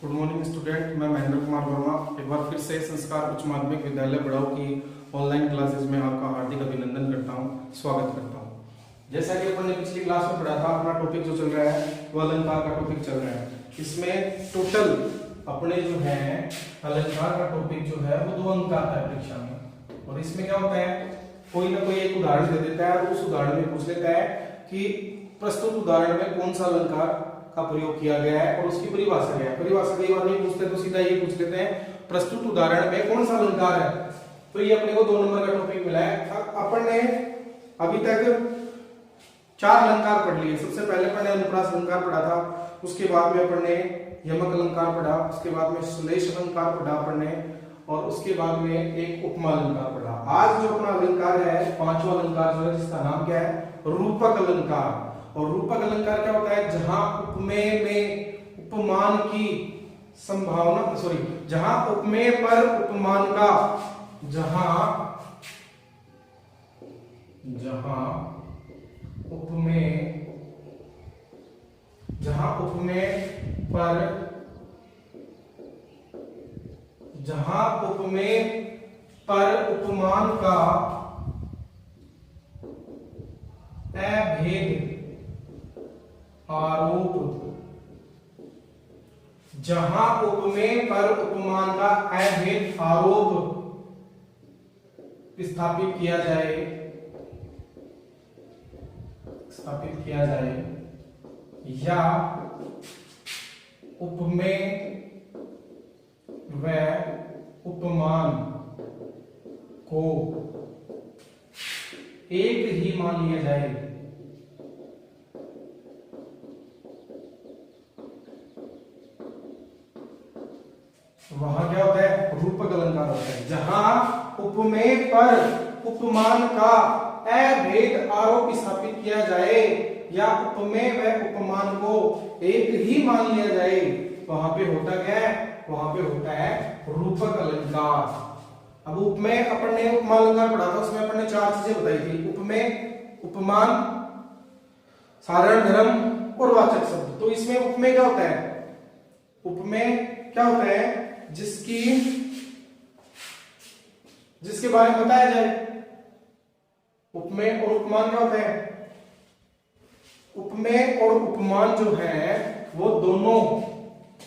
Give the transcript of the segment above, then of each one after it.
Good morning student, मैं महेंद्र कुमार वर्मा एक बार फिर से संस्कार उच्च माध्यमिक विद्यालय बड़ाऊ की ऑनलाइन क्लासेस में आपका हार्दिक अभिनंदन करता हूं, स्वागत करता हूं। जैसा कि अपन ने पिछली क्लास में पढ़ा था, अपना टॉपिक जो चल रहा है वो अलंकार का टॉपिक चल रहा है। इसमें टोटल अपने जो है अलंकार का टॉपिक जो है वो 2 अंक आता है परीक्षा में। और इसमें क्या होता है, कोई ना कोई एक उदाहरण दे देता है और उस उदाहरण में पूछ लेता है कि प्रस्तुत उदाहरण में कौन सा अलंकार का प्रयोग किया गया है और उसकी परिभाषा क्या है। परिभाषा कई बार नहीं पूछते तो सीधा ये पूछ लेते हैं प्रस्तुत उदाहरण में कौन सा अलंकार है। तो ये अपने को 2 नंबर का टॉपिक मिला है। अपन ने अभी तक 4 अलंकार पढ़ लिए। सबसे पहले अपन ने अनुप्रास अलंकार पढ़ा था, उसके बाद में अपन ने यमक अलंकार पढ़ा, उसके बाद में श्लेष अलंकार पढ़ा अपन ने, और उसके बाद में एक उपमा अलंकार पढ़ा। आज जो अपना अलंकार है 5वां अलंकार जो है, जिसका नाम क्या है, रूपक अलंकार। और रूपक अलंकार क्या होता है, जहां उपमेय में उपमान की संभावना, जहां उपमेय पर उपमान का, जहां उपमेय पर उपमान का अभेद आरोप, जहां उपमेय पर उपमान का अभेद आरोप स्थापित किया जाए या उपमेय व उपमान को एक ही मान लिया जाए, वहां क्या होता है, रूपक अलंकार होता है। जहां उपमेय पर उपमान का अभेद आरोप स्थापित किया जाए या उपमेय व उपमान को एक ही मान लिया जाए, वहां पे होता क्या है, वहां पे होता है रूपक अलंकार। अब उपमेय अपन ने उपमा अलंकार पढ़ा था, उसमें अपन ने 4 चीजें बताई थी, उपमेय, उपमान, साधारण धर्म और वाचक शब्द। तो इसमें उपमेय क्या होता है, उपमेय क्या होता है, जिसके बारे में बताया जाए। उपमेय और उपमान क्या होता है, उपमेय और उपमान जो है वो दोनों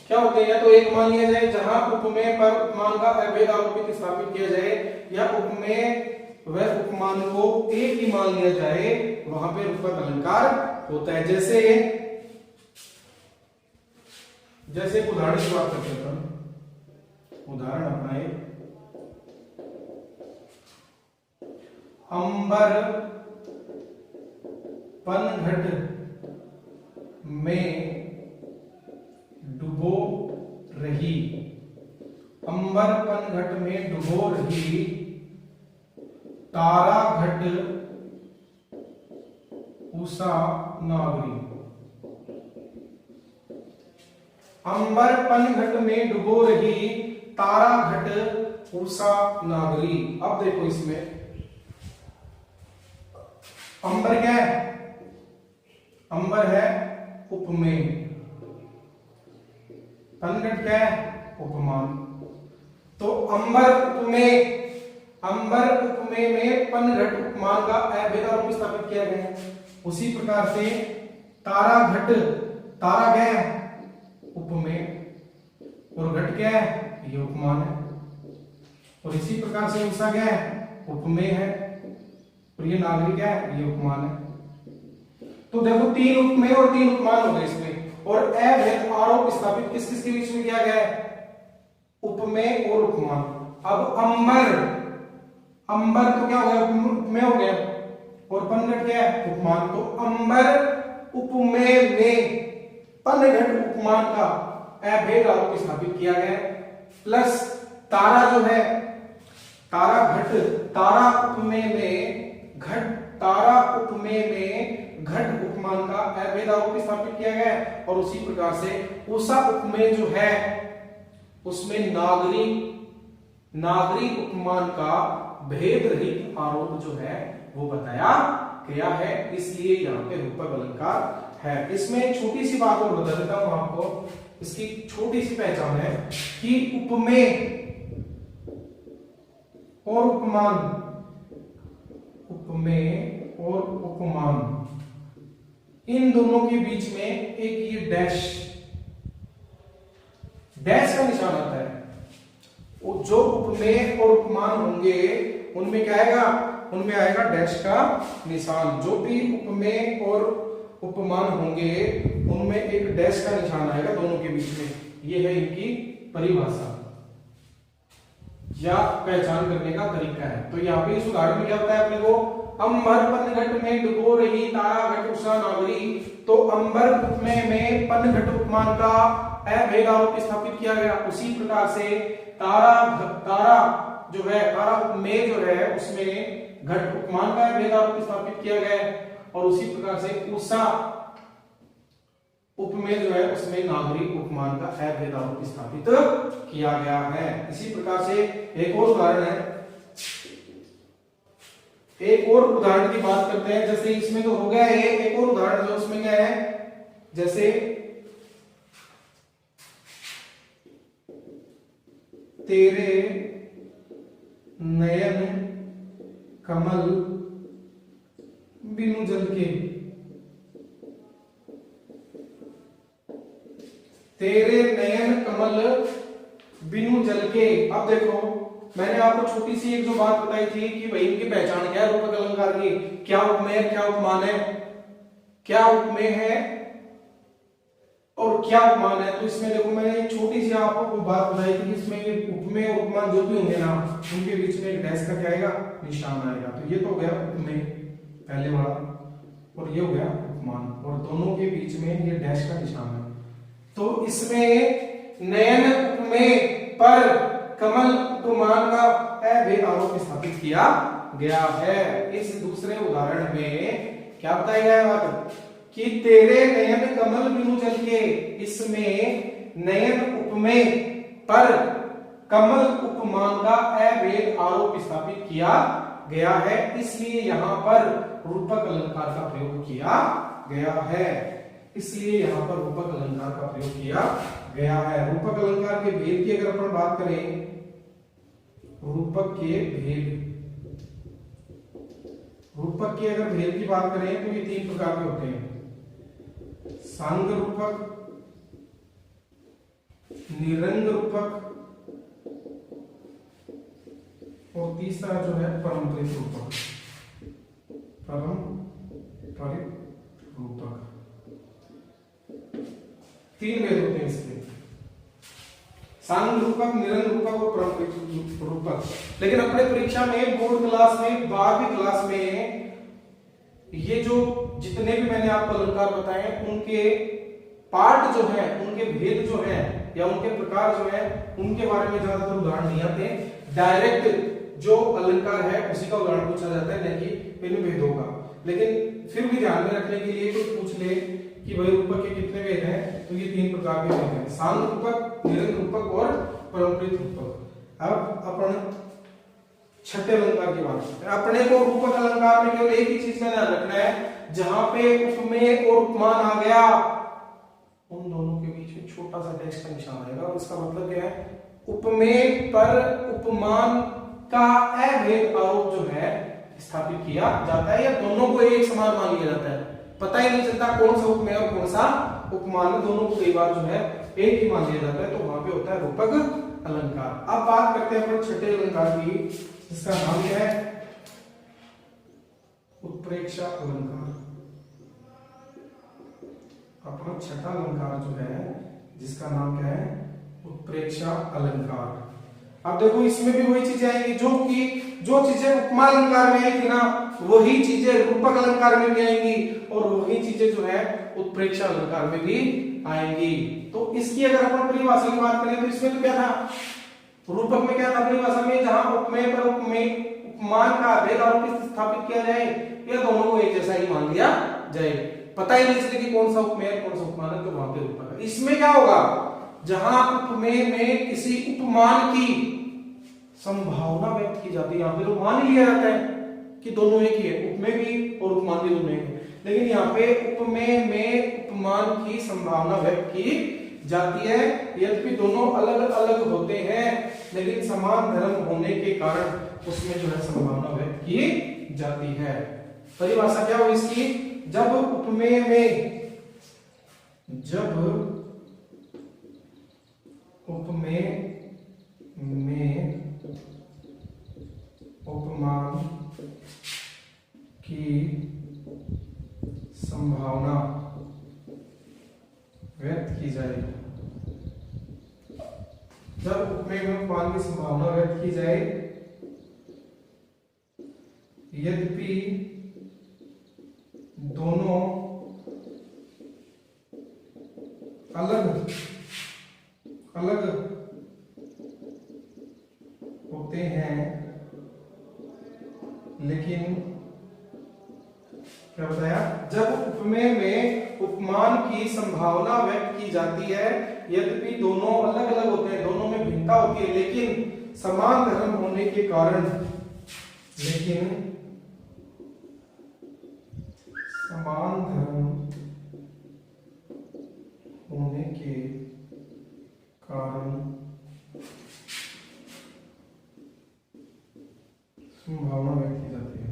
क्या होते हैं, या तो एक मान लिया जाए जहां उपमेय पर उपमान का अभेद आरोपित स्थापित किया जाए, या उपमेय व उपमान को एक ही मान लिया जाए, वहां पे रूपक अलंकार होता है। जैसे उदाहरण की बात करते हैं, उदाहरण अपनाए, अंबर पनघट में डुबो रही, अंबर पनघट में डुबो रही तारा घट उषा नागरी। अंबर पनघट में डुबो रही तारा घट उषा नागरी। अब देखो इसमें अंबर क्या है, अंबर है उपमेय, पनघट क्या है, उपमान। तो अंबर उपमेय में पनघट उपमान का अभेद आरोप स्थापित किया गया है। उसी प्रकार से तारा घट, तारा क्या है, उपमेय, और घट क्या है, ये उपमान है। और इसी प्रकार से उषा क्या है, उपमेय है, और ये नागरिक क्या है, ये उपमान है। तो देखो 3 उपमेय और 3 उपमान हो गए इसमें। और अभेद आरोप स्थापित किस किस के बीच में किया गया है, उपमेय और उपमान। अब अंबर तो क्या हो गया, उपमेय हो गया, और पनघट क्या है, उपमान। तो अंबर उपमेय में पनघट उपमान का अभेद आरोप स्थापित किया गया, प्लस तारा जो है, तारा घट, तारा उपमेय में घट उपमान का अभेद आरोप स्थापित किया गया है। और उसी प्रकार से उषा उपमेय जो है उसमें नागरी उपमान का भेद रहित आरोप जो है वो बताया गया है, इसलिए यहाँ पे रूपक अलंकार है। इसमें छोटी सी बात और बता देता हूं आपको इसकी छोटी सी पहचान है कि उपमेय और उपमान, उपमेय और उपमान, इन दोनों के बीच में एक ये डैश का निशान आता है। जो उपमेय और उपमान होंगे उनमें क्या आएगा, उनमें आएगा डैश का निशान। जो भी उपमेय और उपमान होंगे उनमें एक डैश का निशान आएगा दोनों के बीच में। ये है इनकी परिभाषा या पहचान करने का तरीका है। तो यहाँ पे इस उदाहरण में क्या होता है अपने को, अंबर पनघट में डुबो रही तारा घट उषा नागरी। तो अंबर उपमेय में पनघट उपमान का अभेद आरोप स्थापित किया गया। उसी प्रकार से तारा जो है, तारा उपमेय जो है उसमें घट उपमान का अभेद आरोप स्थापित किया गया है। और उसी प्रकार से उषा उपमेय जो है उसमें नागरी उपमान का अभेद आरोप स्थापित किया गया है। इसी प्रकार से एक और उदाहरण है, एक और उदाहरण की बात करते हैं। जैसे इसमें तो हो गया है, एक और उदाहरण जो उसमें क्या है, जैसे तेरे नयन कमल बिनु जल के, तेरे नयन कमल बिनु जल के। अब देखो मैंने आपको छोटी सी एक जो बात बताई थी कि भाई इनकी पहचान क्या है रूपक अलंकार की, क्या उपमेय क्या उपमान है, क्या उपमेय है और क्या उपमान है। तो इसमें देखो मैंने एक छोटी सी आपको बात बताई थी कि इसमें उपमेय और उपमान जो भी होंगे ना उनके बीच में एक डैश का क्या आएगा, निशान आएगा। तो ये तो हो गया उपमेय पहले वाला और ये हो गया उपमान, और दोनों के बीच में ये डैश का निशान है। तो इसमें नयन उपमेय पर कमल उपमान का अभेद आरोप स्थापित किया गया है। इस दूसरे उदाहरण में क्या बताया गया है कि तेरे नयन कमल बिनु जल के, इसमें नयन उपमेय पर कमल उपमान का अभेद आरोप स्थापित किया गया है, इसलिए यहां पर रूपक अलंकार का प्रयोग किया गया है। इसलिए यहां पर रूपक अलंकार का प्रयोग किया गया है। रूपक अलंकार के भेद की अगर अपन बात करें, रूपक के भेद, रूपक के अगर भेद की बात करें तो ये तीन प्रकार के होते हैं, सांग रूपक, निरंग रूपक और तीसरा जो है परंपरित रूपक, परंपरित रूपक। तीन भेद होते हैं इसके, सांग रूपक, निरंग रूपक और परंपरित रूपक। लेकिन अपने परीक्षा में बोर्ड क्लास में 12वीं क्लास में ये जो जितने भी मैंने आपको अलंकार बताए उनके पार्ट जो है, उनके भेद जो है या उनके प्रकार जो है उनके बारे में ज्यादातर उदाहरण नहीं आते। डायरेक्ट जो अलंकार है उसी का उदाहरण पूछा जाता है, नहीं कि इन भेदों का। लेकिन फिर भी ध्यान में रखने के लिए कुछ पूछ ले कि भाई रूपक के कितने भेद हैं, तो ये तीन प्रकार के भेद हैं, सांग रूपक, निरंग रूपक और परंपरित रूपक। अब अपन छठे अलंकार की बात करते हैं। अपने को रूपक अलंकार में केवल एक ही चीज का ध्यान रखना है, जहां पे उपमेय और उपमान आ गया उन दोनों के बीच में छोटा सा डैश का निशान आएगा। और इसका मतलब क्या है, उपमेय पर उपमान का अभेद आरोप जो है स्थापित किया जाता है, या दोनों को एक समान मान लिया जाता है। पता ही नहीं चलता कौन सा उपमेय और कौन सा उपमान, दोनों को कई बार जो है एक ही मान लिया जाता है, तो वहां पे होता है रूपक अलंकार। अब बात करते हैं अपन छठे अलंकार की, जिसका नाम क्या है, उत्प्रेक्षा अलंकार। अपना छठा अलंकार जो है जिसका नाम क्या है, उत्प्रेक्षा अलंकार। अब देखो इसमें भी वही चीजें आएंगी जो चीजें उपमा अलंकार में आई थी ना, वही चीजें रूपक अलंकार में भी आएंगी और वही चीजें जो है उत्प्रेक्षा अलंकार में भी आएंगी। तो इसकी अगर अपन परिभाषा की बात करें तो इसमें तो क्या था, रूपक में क्या था परिभाषा में, जहां उपमेय पर उपमेय उपमान का अभेद आरोप स्थापित किया जाए या दोनों को एक जैसा ही मान लिया जाए, पता ही नहीं चले कि कौन सा उपमेय कौन सा उपमान है, तो वहां पे रूपक है। इसमें क्या होगा, जहां उपमेय में किसी उपमान की संभावना व्यक्त की जाती है, यहां पे तो मान लिया जाता है कि दोनों एक ही है, उपमेय भी और उपमान भी दोनों एक है। लेकिन यहाँ पे उपमेय में उपमान की संभावना व्यक्त की जाती है। यद्यपि दोनों अलग अलग होते हैं लेकिन समान धर्म होने के कारण उसमें जो है संभावना व्यक्त की जाती है। परिभाषा क्या हुई इसकी? जब उपमेय में उपमान की संभावना व्यक्त की जाए, जब उपमेय में उपमान की संभावना व्यक्त की जाए, यद्यपि दोनों अलग अलग होते हैं लेकिन क्या बताया? जब उपमेय में उपमान की संभावना व्यक्त की जाती है, यद्यपि दोनों अलग अलग होते हैं, दोनों में भिन्नता होती है, लेकिन समान धर्म होने के कारण, समान धर्म होने के कारण संभावना व्यक्त की जाती है।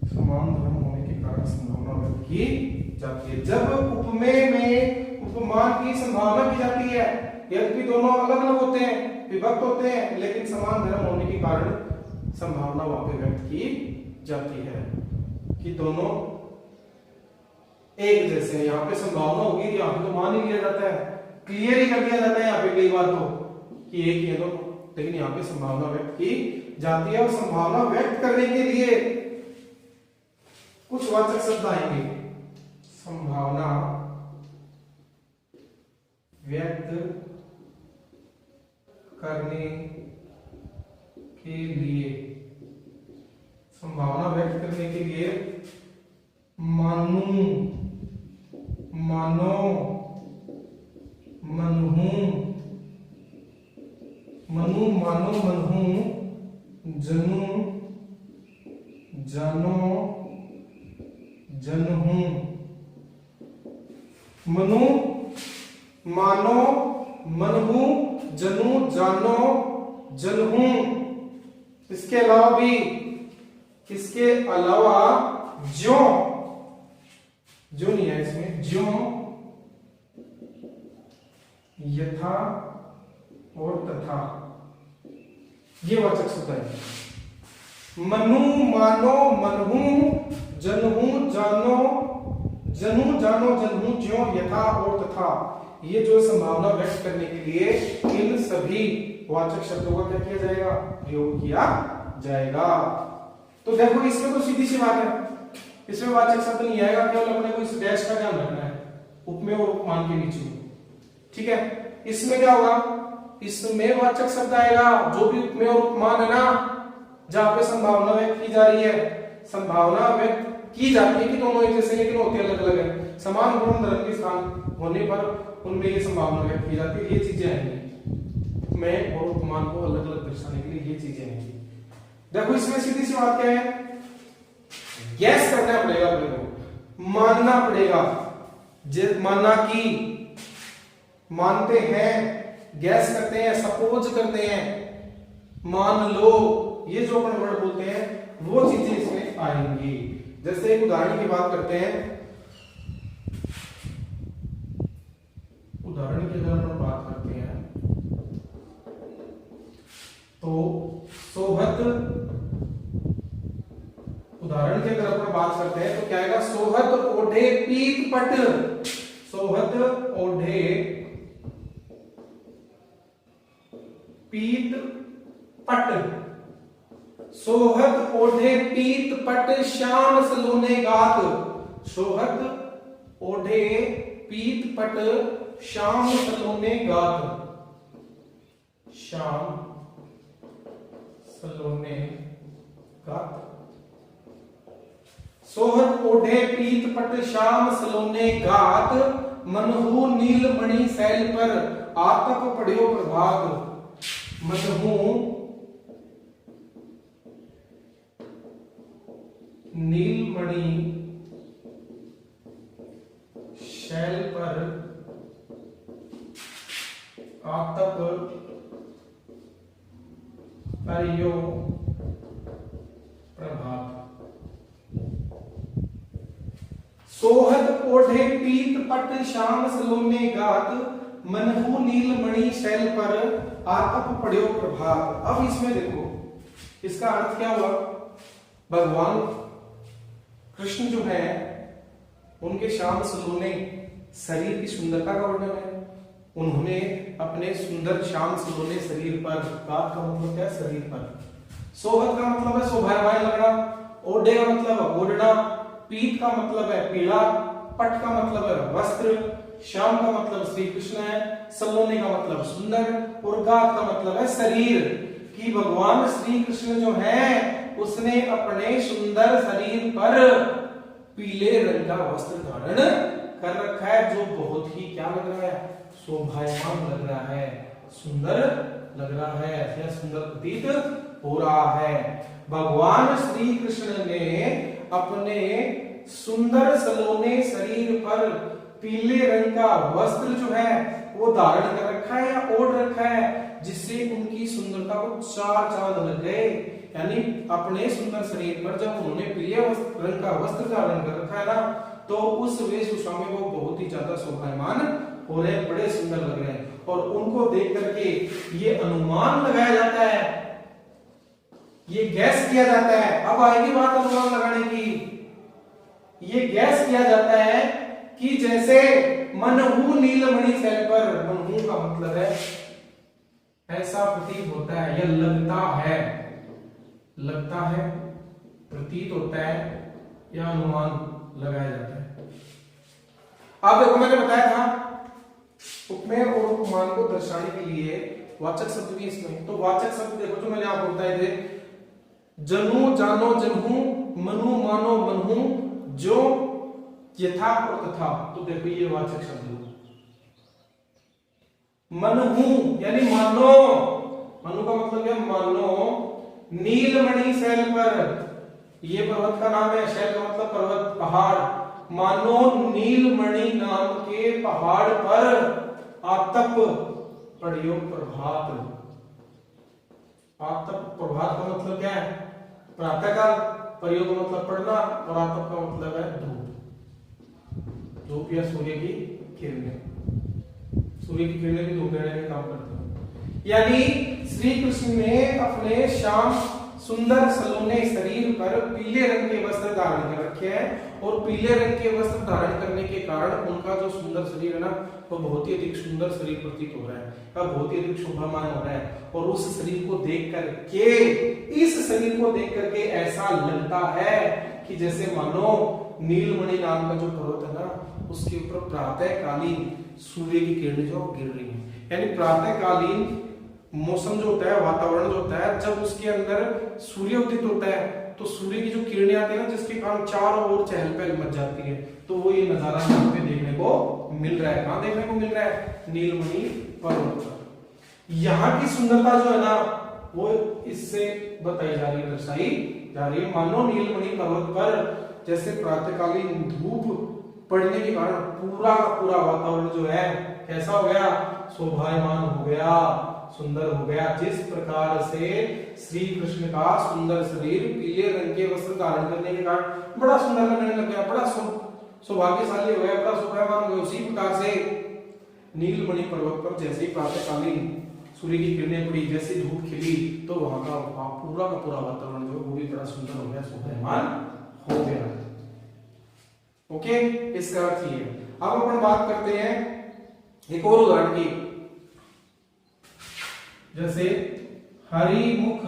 समान धर्म होने के कारण संभावना व्यक्त की जाती है। जब उपमेय में उपमान की संभावना की जाती है, यद्यपि दोनों अलग अलग होते हैं, विभक्त होते हैं, लेकिन समान धर्म होने के कारण संभावना वहां पे व्यक्त की जाती है कि दोनों एक जैसे हैं। यहाँ पे संभावना होगी, यहाँ पे तो मान ही लिया जाता है, क्लियर ही कर दिया जाता है यहाँ पे कई बार तो कि एक ही है दोनों, लेकिन यहाँ पे संभावना व्यक्त की जाती है। और संभावना व्यक्त करने के लिए कुछ वाचक शब्द आएंगे। संभावना व्यक्त करने के लिए, संभावना व्यक्त करने के लिए मानू, मानो, मनहू, मनु, मानो, मनहू, जनू, जानो, जनहू। मनु, मानो, मनहू, जनू, जानो, जनहू। इसके अलावा ज्यों, जो नहीं है इसमें, ज्यों, यथा और तथा, ये वाचक शब्द है। मनु, मानो, मनहू, जनहू, जानो, जनू, जानो, जनहू, ज्यों, यथा और तथा, ये जो संभावना व्यक्त करने के लिए इन सभी वाचक शब्दों का क्या किया जाएगा? प्रयोग किया जाएगा। तो देखो इसमें तो सीधी सी बात है, इसमें वाचक शब्द नहीं आएगा, केवल अपने को इस डैश का ध्यान रखना है उपमेय और उपमान के बीच में, ठीक है। इसमें क्या होगा? इसमें वाचक शब्द आएगा जो भी उपमेय और उपमान है ना, जहां पे संभावना व्यक्त की जा रही है, संभावना व्यक्त की जाती है कि दोनों एक जैसे लेकिन होते अलग अलग है, समान गुण धर्म के स्थान होने पर उनमें ये संभावना व्यक्त की जाती है। ये चीजें आएंगी उपमेय और उपमान को अलग अलग दर्शाने के लिए, ये चीजें आएंगी। देखो इसमें सीधी सी बात क्या है, गैस करना पड़ेगा अपने को, मानना पड़ेगा, मानना कि, मानते हैं, गैस करते हैं, सपोज करते हैं, मान लो, ये जो अपन वर्ड बोलते हैं वो चीजें इसमें आएंगी। जैसे एक उदाहरण की बात करते हैं, उदाहरण की अगर अपन बात करते हैं तो सोहत, उदाहरण की अगर अपन बात करते हैं तो क्या आएगा? सोहत ओढ़े पीत पट, सोहत ओढ़े पीत पट, सोहत ओढ़े पीत पट श्याम सलोने गात, सोहत ओढ़े पीत पट श्याम सलोने गात, श्याम सलोने गात। सोहत ओढ़े पीत पट श्याम सलोने गात, मनहू नीलमणि सैल पर आतप पढ़ियो प्रभात, मनहू नीलमणि शैल पर आतप परियो प्रभात। सोहत ओढ़े पीत पट श्याम सलोने गात, मनहु नीलमणि शैल पर आतप पड़ियो प्रभात। अब इसमें देखो इसका अर्थ क्या हुआ, भगवान कृष्ण जो है उनके श्याम सलोने शरीर की सुंदरता का वर्णन है। उन्होंने अपने सुंदर श्याम सलोने शरीर पर, गात का मतलब क्या है, शरीर पर। सोहत का मतलब है शोभायमान लगना, ओढ़े का मतलब ओढ़ना, पीत का मतलब है पीला, पट का मतलब है वस्त्र, श्याम का मतलब श्री कृष्ण है, सलोने का मतलब सुंदर, और गात का मतलब है शरीर। कि भगवान श्री कृष्ण जो है उसने अपने सुंदर शरीर पर पीले रंग का वस्त्र धारण कर रखा है, जो बहुत ही क्या लग रहा है, शोभायमान लग रहा है, सुंदर लग रहा है, या सुंदर प्रतीत हो रहा है। भगवान श्री कृष्ण ने अपने सुंदर सलोने शरीर पर पीले रंग का वस्त्र जो है वो धारण कर रखा है या ओढ़ रखा है, जिससे उनकी सुंदरता को चार चांद लग गए। यानी अपने सुंदर शरीर पर जब उन्होंने पीले रंग का वस्त्र धारण कर रखा है ना, तो उस वेशभूषा में वो बहुत ही ज्यादा शोभायमान हो रहे, बड़े सुंदर लग रहे हैं। और उनको देख करके ये अनुमान लगाया जाता है, ये गैस किया जाता है। अब आएगी बात अनुमान लगाने की। ये गैस किया जाता है कि जैसे मनहु नीलमणि शैल पर, मनहु का मतलब है ऐसा प्रतीत होता है या लगता है, लगता है, प्रतीत होता है या अनुमान लगाया जाता है। आप देखो मैंने बताया था उपमेय और उपमान को दर्शाने के लिए वाचक शब्द भी इसमें, तो वाचक शब्द देखो जो मैंने आपको बताए थे, जनु जानो जनहु, मनु मानो मनहु, जो यथा और तथा। तो देखो ये वाचक शब्द, मनहु यानी मानो, मनु का मतलब है मानो, नीलमणि शैल पर, ये पर्वत का नाम है, शैल का मतलब पर्वत पहाड़, मानो नीलमणि नाम के पहाड़ पर आतप पड़ियो प्रभात। आतप, प्रभात का मतलब क्या है, प्रातःकाल, प्रयोग का मतलब पढ़ना, और आतप का मतलब है धूप, धूप या सूर्य की किरणें। सूर्य की किरणें भी धूप देने में काम करती हैं। यानी श्री कृष्ण ने अपने श्याम सुंदर सलोने शरीर पर पीले रंग के वस्त्र धारण कर रखे हैं, और पीले रंग के वस्त्र धारण करने के कारण उनका जो सुंदर शरीर है ना, वो बहुत ही अधिक सुंदर शरीर प्रतीत हो रहा है, बहुत ही अधिक शोभामान हो रहा है। और उस शरीर को देख करके, इस शरीर को देख करके ऐसा लगता है कि जैसे मानो नीलमणि नाम का जो पर्वत है ना, उसके ऊपर प्रातःकालीन सूर्य की किरणें जो गिर रही है। यानी प्रातःकालीन मौसम जो होता है, वातावरण जो होता है, जब उसके अंदर सूर्य उदित होता है तो सूर्य की जो किरणें आती है ना, जिसके कारण चारों ओर चहल पहल मच जाती है। तो वो ये नजारा यहाँ पे देखने को मिल रहा है। कहाँ देखने को मिल रहा है, नीलमणि पर्वत पर। यहाँ की सुंदरता जो है ना, वो इससे बताई जा रही है, दर्शाई जा रही है। मानो नीलमणि पर्वत पर जैसे प्रातःकालीन धूप पड़ने के कारण पूरा का पूरा वातावरण जो है कैसा हो गया, शोभायमान हो गया, सुंदर हो गया। जिस प्रकार से श्री कृष्ण का सुंदर शरीर पीले रंग के वस्त्र धारण करने के कारण बड़ा सुंदर लगने लग गया, बड़ा सौभाग्यशाली हो गया, बड़ा शोभायमान हो गया, उसी प्रकार से नीलमणि पर्वत पर जैसे ही प्रातःकालीन सूर्य की किरणें पड़ी, जैसे धूप खिली, तो वहां का पूरा का पूरा वातावरण जो वो भी बड़ा सुंदर हो गया, शोभायमान हो गया। ओके, इसका अर्थ ये। अब अपन बात करते हैं एक और उदाहरण की, जैसे हरिमुख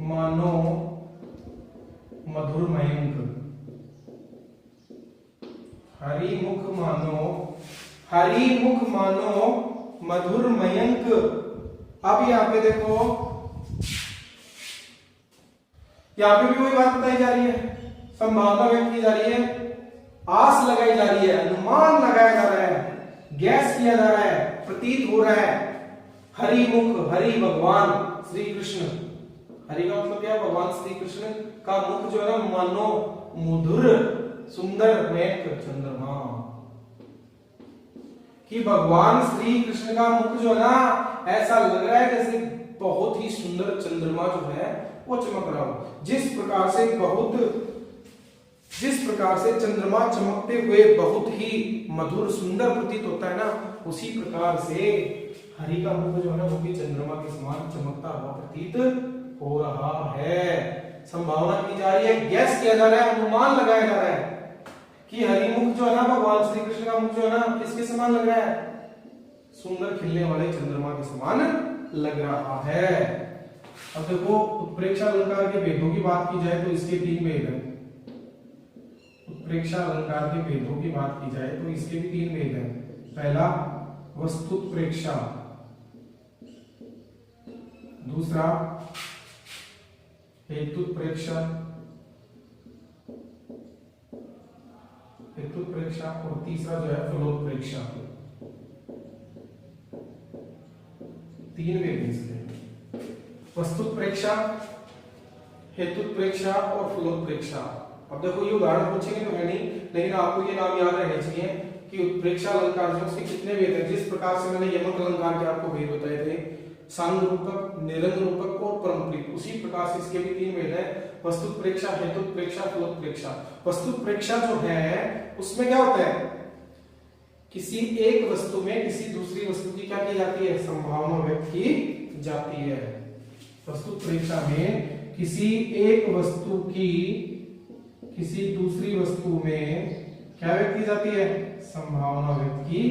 मानो मधुर मयंक, हरिमुख मानो मधुर मयंक। अब यहाँ पे देखो, यहाँ पे भी वही बात बताई जा रही है, संभावना व्यक्त की जा रही है, आस लगाई जा रही है, अनुमान लगाया जा रहा है, गैस किया जा रहा है, प्रतीत हो रहा है। हरिमुख, हरि भगवान श्री कृष्ण, हरि का मतलब क्या है? भगवान श्री कृष्ण का मुख जो है ना मानो मधुर सुंदर मेघ चंद्रमा, कि भगवान श्री कृष्ण का मुख जो है ना ऐसा लग रहा है जैसे बहुत ही सुंदर चंद्रमा जो है वो चमक रहा हो। जिस प्रकार से चंद्रमा चमकते हुए बहुत ही मधुर सुंदर प्रतीत होता है ना, उसी प्रकार से हरि का मुख जो है ना वो भी चंद्रमा के समान चमकता हुआ प्रतीत हो रहा है। संभावना की जा रही है, गैस किया जा रहा है, अनुमान लगाया जा रहा है कि हरि मुख जो है ना भगवान श्री कृष्ण का मुख जो है ना किसके समान लग रहा है? सुंदर खिलने वाले चंद्रमा के समान लग रहा है। अब देखो उत्प्रेक्षा अलंकार के भेदों की बात की जाए तो इसके 3 भेद हैं। उत्प्रेक्षा अलंकार के भेदों की बात की जाए तो इसके भी 3 भेद हैं। पहला वस्तुत्प्रेक्षा, दूसरा हेतुत्प्रेक्षा और तीसरा जो है फलोत्प्रेक्षा। 3 भेद इसके, वस्तुत्प्रेक्षा, हेतुत्प्रेक्षा और फलोत्प्रेक्षा। अब देखो ये उदाहरण पूछेंगे तो है नहीं, लेकिन आपको ये नाम याद रहने चाहिए कि उत्प्रेक्षा अलंकार जो उसके कितने भेद हैं। जिस प्रकार से मैंने यमक अलंकार के आपको भेद बताए थे, सांग रूपक, निरंग रूपक और परम्परिक, उसी प्रकार से इसके भी 3 भेद हैं, वस्तुत्प्रेक्षा, हेतुत्प्रेक्षा, फलोत्प्रेक्षा। वस्तुत्प्रेक्षा जो है उसमें क्या होता है? किसी एक वस्तु में किसी दूसरी वस्तु की क्या की जाती है? संभावना व्यक्त की जाती है। वस्तुत्प्रेक्षा में किसी एक वस्तु की किसी दूसरी वस्तु में क्या व्यक्त की जाती है? संभावना व्यक्त की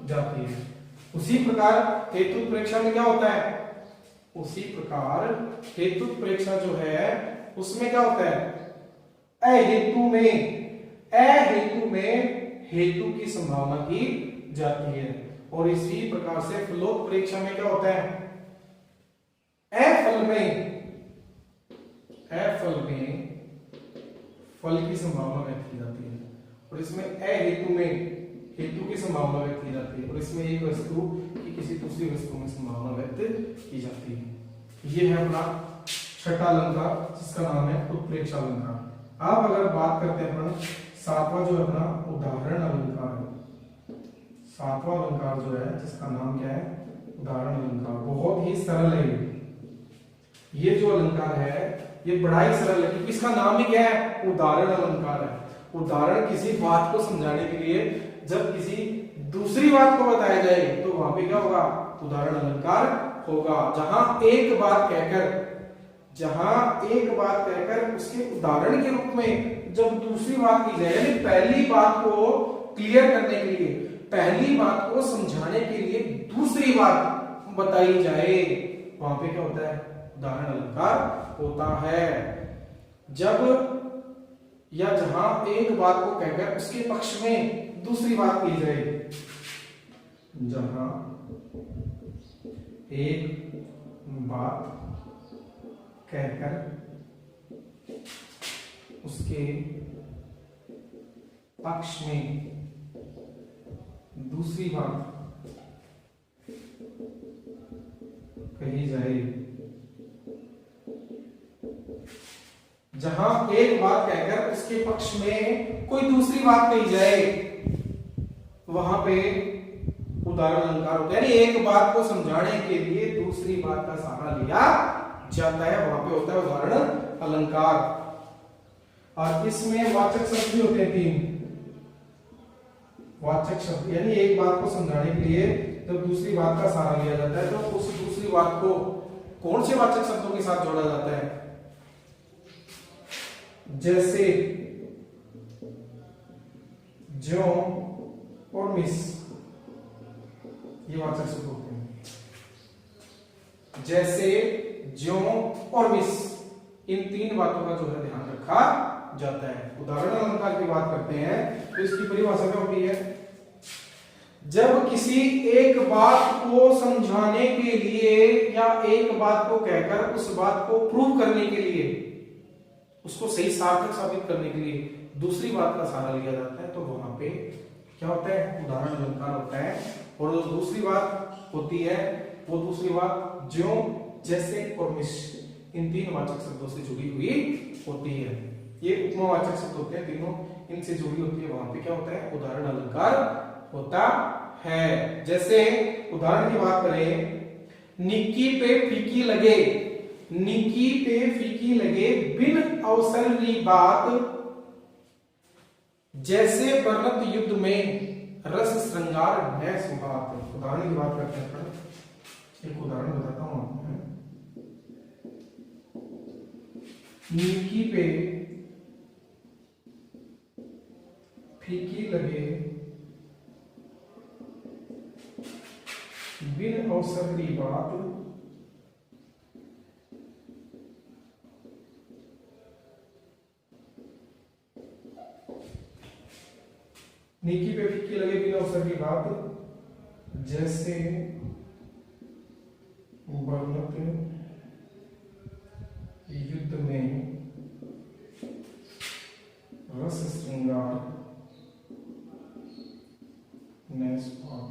जाती है। उसी प्रकार हेतुत्प्रेक्षा में क्या होता है? उसी प्रकार हेतुत्प्रेक्षा जो है उसमें क्या होता है? अहेतु में हेतु की संभावना की जाती है। और इसी प्रकार से फलोत्प्रेक्षा में क्या होता है? अफल में फल की संभावना व्यक्त की जाती है, और इसमें अहेतु में हेतु की संभावना व्यक्त की जाती है, और इसमें एक वस्तु की किसी दूसरी वस्तु में संभावना व्यक्त की जाती है। ये है अपना छठा अलंकार जिसका नाम है उत्प्रेक्षा अलंकार। अब अगर बात करते हैं अपन 7वां जो है अपना उदाहरण अलंकार है। 7वां अलंकार जो है जिसका नाम क्या है? उदाहरण अलंकार। बहुत ही सरल है ये जो अलंकार है, ये बड़ा ही सरल है क्योंकि इसका नाम ही क्या है? उदाहरण अलंकार है। उदाहरण किसी बात को समझाने के लिए जब किसी दूसरी बात को बताया जाए तो वहां पे क्या होगा? उदाहरण अलंकार होगा। जहां एक बात कहकर उसके उदाहरण के रूप में जब दूसरी बात की जाए, यानी पहली बात को क्लियर करने के लिए, पहली बात को समझाने के लिए दूसरी बात बताई जाए, वहां पे क्या होता है? उदाहरण अलंकार होता है। जब या जहां एक बात को कहकर उसके पक्ष में दूसरी बात की जाए, जहां एक बात कहकर उसके पक्ष में दूसरी बात कही जाए, जहां एक बात कहकर उसके पक्ष में कोई दूसरी बात कही जाए, वहां पे उदाहरण अलंकार होता है। यानी एक बात को समझाने के लिए दूसरी बात का सहारा लिया जाता है, वहां पे होता है उदाहरण अलंकार। और इसमें वाचक शब्द भी होते हैं 3 वाचक शब्द, यानी एक बात को समझाने के लिए जब दूसरी बात का सहारा लिया जाता है तो उस दूसरी बात को कौन से वाचक शब्दों के साथ जोड़ा जाता है? जैसे, ज्यों और मिस, ये वाचक शब्द होते हैं। जैसे, ज्यों और मिस, इन 3 बातों का जो है ध्यान रखा जाता है। उदाहरण अलंकार की बात करते हैं तो इसकी परिभाषा क्या होती है? जब किसी एक बात को समझाने के लिए या एक बात को कहकर उस बात को प्रूव करने के लिए, उसको सही सार्थक साबित करने के लिए दूसरी बात का सहारा लिया जाता है, तो वहां पे क्या होता है? उदाहरण अलंकार होता है। और जो दूसरी बात होती है वो दूसरी बात ज्यों, जैसे और मिस, इन तीन वाचक शब्दों से जुड़ी हुई होती है। ये उपमावाचक शब्द होते हैं, तीनों इनसे जुड़ी होती है। वहां पे क्या होता है, उदाहरण अलंकार होता है। जैसे उदाहरण की बात करें, निक्की पे फीकी लगे, निक्की पे फीकी लगे बिन अवसर की बात, जैसे बरनत युद्ध में रस श्रृंगार न सुहात। उदाहरण की बात करते हैं, एक उदाहरण बताता हूं आपको। निक्की पे फीकी लगे बिन अवसर की बात, निकी पे फीकी लगे बिन अवसर की बात, जैसे बरनत युद्ध में रस श्रृंगार न सुहात।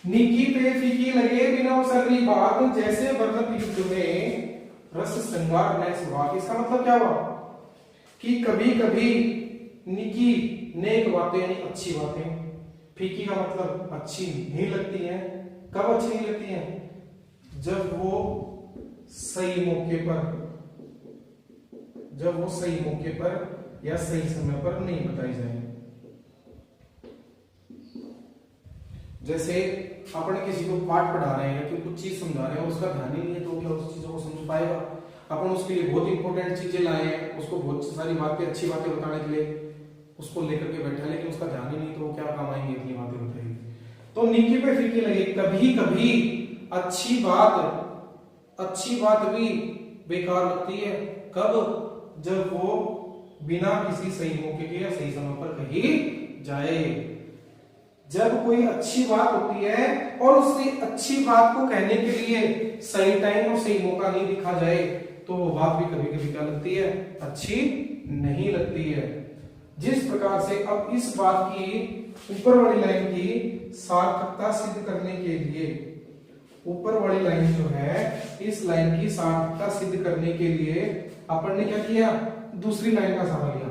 निकी पे फीकी लगे बिना अवसर की बात, जैसे बरनत युद्ध में रस श्रृंगार न सुहात। इसका मतलब क्या हुआ कि कभी कभी निकी नेक बातें यानी अच्छी बातें, फीकी का मतलब अच्छी नहीं लगती हैं। कब अच्छी नहीं लगती हैं? जब वो सही मौके पर, जब वो सही मौके पर या सही समय पर नहीं बताई जाए। जैसे अपन किसी को पाठ पढ़ा रहे हैं कि कुछ चीज समझा रहे हैं, उसका ध्यान ही नहीं है, तो क्या उस चीजों को समझ पाएगा? अपन उसके लिए बहुत इंपॉर्टेंट चीजें लाए हैं, उसको बहुत सारी बातें, अच्छी बातें बताने के लिए उसको लेकर के बैठा है, लेकिन उसका ध्यान ही नहीं, तो वो क्या काम आएंगे इतनी बातें बताएंगे। तो निकी पे फीकी लगे, कभी कभी अच्छी बात भी बेकार लगती है। कब? जब वो बिना किसी सही मौके के या सही समय पर कही जाए। जब कोई अच्छी बात होती है और उसी अच्छी बात को कहने के लिए सही टाइम और सही मौका नहीं दिखा जाए, तो वो बात भी कभी कभी क्या लगती है, अच्छी नहीं लगती है। जिस प्रकार से अब इस बात की ऊपर वाली लाइन की सार्थकता सिद्ध करने के लिए, ऊपर वाली लाइन जो है, इस लाइन की सार्थकता सिद्ध करने के लिए अपन ने क्या किया, दूसरी लाइन का सहारा लिया।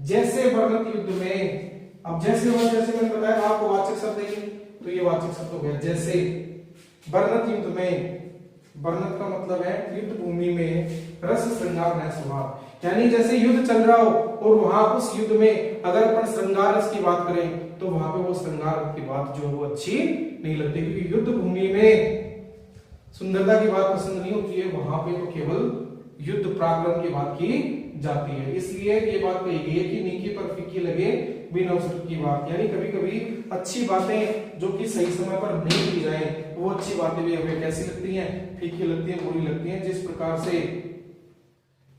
जैसे बरनत युद्ध में, अब जैसे मैंने बताया आपको वाचक शब्द है, तो ये वाचक शब्द हो गया। जैसे बरनत युद्ध में, बरनत का मतलब है युद्ध भूमि में रस श्रृंगार न सुहात, यानी जैसे युद्ध चल रहा हो और वहां उस युद्ध में अगर अपन श्रृंगार रस की बात करें, तो वहां पे वो श्रृंगार रस की बात जो वो अच्छी नहीं लगती, क्योंकि युद्ध भूमि में सुंदरता की बात पसंद नहीं होती है, वहां पे तो केवल युद्ध पराक्रम की बात की जाती है। इसलिए ये बात कही गई है कि निकी पर फीकी लगे बिन अवसर की बात, यानी कभी कभी अच्छी बातें जो कि सही समय पर नहीं की जाए, वो अच्छी बातें भी हमें कैसी लगती हैं, फीकी लगती हैं, बुरी लगती हैं। जिस प्रकार से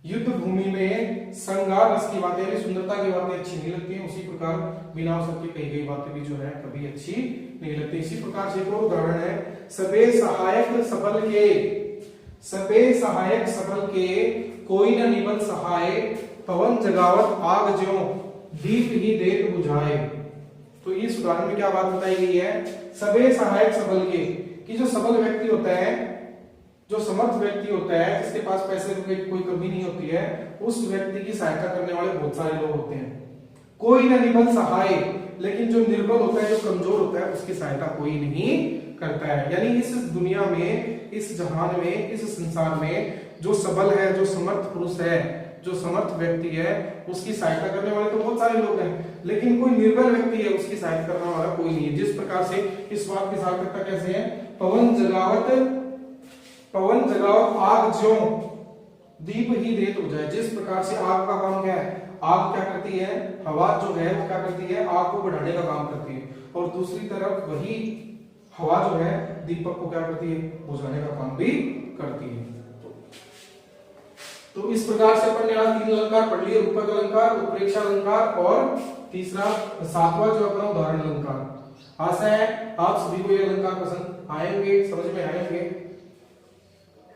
युद्ध भूमि में श्रृंगार रस की बातें यानी सुंदरता की बातें अच्छी नहीं लगती हैं, उसी प्रकार बिना अवसर की कही गई बातें भी जो है कभी अच्छी नहीं लगती। इसी प्रकार से एक और उदाहरण है, सबे सहायक सबल के, सबे सहायक सबल के कोई न निबल सहाय, पवन जगावत आग ज्यों दीप ही देख बुझाए। तो इस उदाहरण में क्या बात बताई गई है, सबे सहायक सबल के, कि जो सबल व्यक्ति होता है, जो समर्थ व्यक्ति होता है, जिसके पास पैसे की कोई कमी नहीं होती है, उस व्यक्ति की सहायता करने वाले बहुत सारे लोग होते हैं। कोई न निबल सहाय, लेकिन जो निर्बल होता है, जो कमजोर होता है, उसकी सहायता कोई नहीं करता है। यानी इस दुनिया में, इस जहान में, इस संसार में जो सबल है, जो समर्थ पुरुष है, जो समर्थ व्यक्ति है, उसकी सहायता करने वाले तो बहुत सारे लोग हैं, लेकिन कोई निर्बल व्यक्ति है, उसकी सहायता करने वाला कोई नहीं है। जिस प्रकार से इस बात की सार्थकता कैसे है, पवन जगावत आग ज्यों दीप ही देत बुझाए। जिस प्रकार से आग का काम क्या है, आग क्या करती है, हवा जो है वो क्या करती है, आग को बढ़ाने का काम करती है, और दूसरी तरफ वही हवा जो है दीपक को क्या करती है, बुझाने का काम भी करती है। तो इस प्रकार से अपन ने आज 3 अलंकार पढ़ लिए, रूपक अलंकार, उत्प्रेक्षा अलंकार और तीसरा 7वां जो अपना उदाहरण अलंकार। आशा है आप सभी को ये अलंकार पसंद आएंगे, समझ में आएंगे।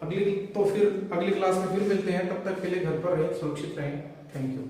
अगली क्लास में फिर मिलते हैं, तब तक के लिए घर पर रहें, सुरक्षित रहें। Thank you.